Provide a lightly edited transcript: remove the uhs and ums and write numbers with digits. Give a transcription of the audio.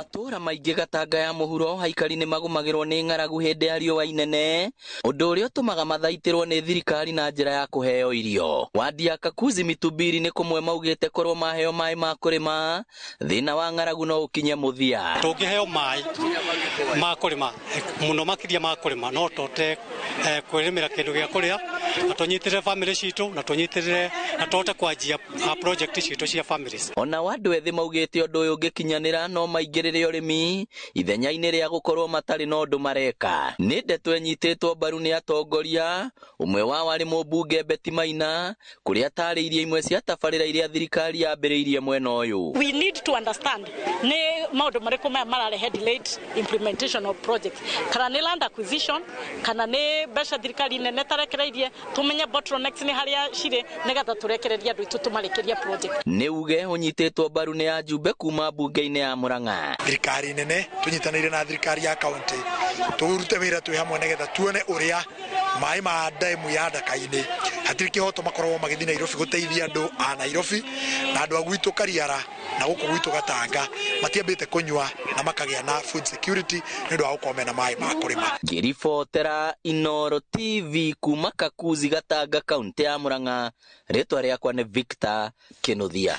Matũra maingĩ Gatanga ya mũhuro Aikari nĩ magũmagĩrwo nĩ ng'aragu hĩndĩ ya riũa inene, ũndũ ũrĩa ũtũmaga mathaitĩrwo nĩ thirikari na njĩra ya kũheo irio. Wadi ya Kakuzi Mitubiri nĩ kũmwe maugĩte korwo maheo maaĩ ma kũrĩma, thĩna wa ng'aragu no ũkinye mũthia. Tũngĩheo maaĩ ma kũrĩma, mũno makĩria ma kũrĩma, no tũhote kwĩrĩmĩra kĩndũ gĩa kũrĩa, na tũnyitĩrĩre family citũ, na tũnyitĩrĩre na tũhote kwanjia project citũ cia families. Ona andũ ethĩ maugĩte ũndũ ũyũ ũngĩkinyanĩra no maingĩrĩre ũrĩmi ithenya-inĩ rĩa gũkorwo matarĩ na ũndũ mareka. Nĩ ndeto ĩnyitĩtwo mbaru nĩ atongoria, ũmwe wao arĩ mũmbunge Beti Maina, kũrĩa atarĩirie imwe cia tabarĩra iria thirikari yambĩrĩirie mwena ũyũ. We need to understand nĩ maũndũ marĩkũ maya mararehe delayed implementation of projects. Kana nĩ land acquisition, kana nĩ mbeca thirikari nene tarekereirie, tumenye bottlenecks nĩ harĩa cirĩ nĩgetha tũrekererie andũ aitũ tũmarekerie project. Nĩ uge ũnyitĩtwo mbaru nĩ ajumbe kuma mbunge-inĩ ya Murang'a. Thirikari nene tunyitanĩire na thirikari ya kaunti turute wĩra twĩ hamwe nĩgetha tuone ũrĩa maaĩ ma ndemu ya Ndaka-inĩ hatirĩ kĩhoto makorwo magĩthiĩ Nairobi gũteithia andũ a Nairobi na andũ a gwitũ Kariara na gũkũ gwitũ Gatanga matiambĩte kũnyua na makagĩa na food security nĩ ũndũ wa gũkorwo mena maaĩ ma kũrĩma. Ngĩribotera Inooro TV kuma Kakuzi Gatanga kaunti ya Murang'a, rĩtwa rĩakwa nĩ Victor Kĩnuthia.